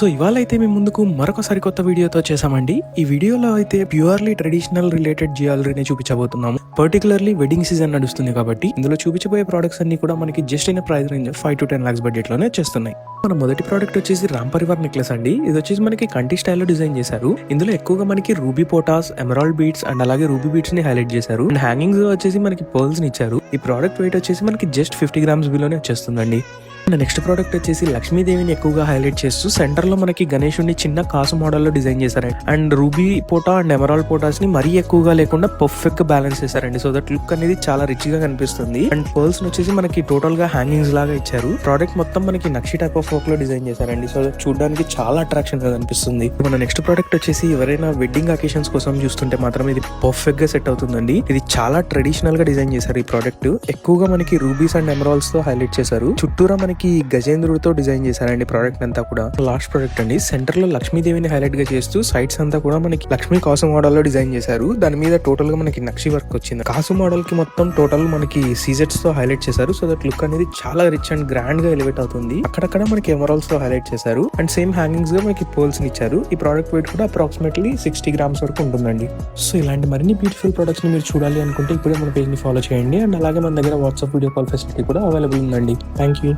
So ఇవాళ అయితే మేము ముందుకు మరొక సరికొత్త వీడియోతో చేసామండి. ఈ వీడియోలో అయితే ప్యూర్లీ ట్రెడిషనల్ రిలేటెడ్ జ్యువెలరీని చూపించబోతున్నాము. పర్టికులర్లీ వెడ్డింగ్ సీజన్ నడుస్తుంది కాబట్టి ఇందులో చూపించబోయే ప్రొడక్ట్స్ అన్ని కూడా మనకి just in price range 5 to 10 lakhs budget లోనే చేస్తున్నాయి. మన మొదటి ప్రోడక్ట్ వచ్చేసి రామ్ పరివార్ నెక్లెస్ అండి. ఇది వచ్చేసి మనకి కంటి స్టైల్లో డిజైన్ చేశారు. ఇందులో ఎక్కువగా మనకి రూబీ పోటాస్, ఎమరాల్డ్ బీట్స్ అండ్ అలాగే రూబీ బీట్స్ ని హైలైట్ చేశారు. అండ్ హ్యాంగింగ్స్ వచ్చేసి మనకి పర్ల్స్ ని ఇచ్చారు. ఈ ప్రోడక్ట్ వెయిట్ వచ్చేసి మనకి జస్ట్ 50 grams బిలోనే వచ్చేస్తుందండి. నెక్స్ట్ ప్రోడక్ట్ వచ్చేసి లక్ష్మీదేవిని ఎక్కువగా హైలైట్ చేస్తూ సెంటర్ లో మనకి గణేశుడిని చిన్న కాసు మోడల్ లో డిజైన్ చేశారండి. అండ్ రూబీ పోటా అండ్ ఎమరాల్డ్ పోటాస్ ని మరీ ఎక్కువగా లేకుండా పర్ఫెక్ట్ గా బ్యాలెన్స్ చేశారండి. సో దట్ లుక్ అనేది చాలా రిచ్ గా కనిపిస్తుంది. అండ్ పర్ల్స్ వచ్చేసి మనకి టోటల్ గా హ్యాంగింగ్స్ లాగా ఇచ్చారు. ప్రోడక్ట్ మొత్తం మనకి నక్షి టైప్ ఆఫ్ వర్క్ లో డిజైన్ చేశారండి. సో దట్ చూడడానికి చాలా అట్రాక్షన్ గా కనిపిస్తుంది. మన నెక్స్ట్ ప్రోడక్ట్ వచ్చేసి ఎవరైనా వెడ్డింగ్ అకేషన్స్ కోసం చూస్తుంటే మాత్రం ఇది పర్ఫెక్ట్ గా సెట్ అవుతుందండి. ఇది చాలా ట్రెడిషనల్ గా డిజైన్ చేశారు. ఈ ప్రోడక్ట్ ఎక్కువగా మనకి రూబీస్ అండ్ ఎమరాల్డ్స్ తో హైలైట్ చేశారు. చుట్టూరా మనకి గజేంద్రుడితో డిజైన్ చేశారండి ప్రోడక్ట్ అంతా కూడా. లాస్ట్ ప్రోడక్ట్ అండి, సెంటర్ లో లక్ష్మీదేవిని హైలైట్ గా చేస్తూ సైడ్స్ అంతా కూడా మనకి లక్ష్మీ కాసు మోడల్ లో డిజైన్ చేశారు. దాని మీద టోటల్ గా మనకి నక్షి వర్క్ వచ్చింది. కాసు మోడల్ కి మొత్తం టోటల్ మనకి సీజెట్స్ తో హైలైట్ చేశారు. సో దట్ లుక్ అనేది చాలా రిచ్ అండ్ గ్రాండ్ గా ఎలివేట్ అవుతుంది. అక్కడక్కడ మనకి ఎమరాల్డ్స్ తో హైలైట్ చేశారు. అండ్ సేమ్ హ్యాంగింగ్స్ గా మనకి పోల్స్ ని ఇచ్చారు. ఈ ప్రోడక్ట్ వెయిట్ కూడా అప్రాక్సిమేట్లీ 60 grams వరకు ఉంటుందండి. సో ఇలాంటి మరిన్ని బ్యూటిఫుల్ ప్రొడక్ట్స్ ని మీరు చూడాలి అనుకుంటే ఇప్పుడే మన పేజ్ ని ఫాలో చేయండి. అండ్ అలాగే మన దగ్గర వాట్సాప్ వీడియో కాల్ ఫెసిలిటీ కూడా అవైలబుల్ ఉందండి. Thank you.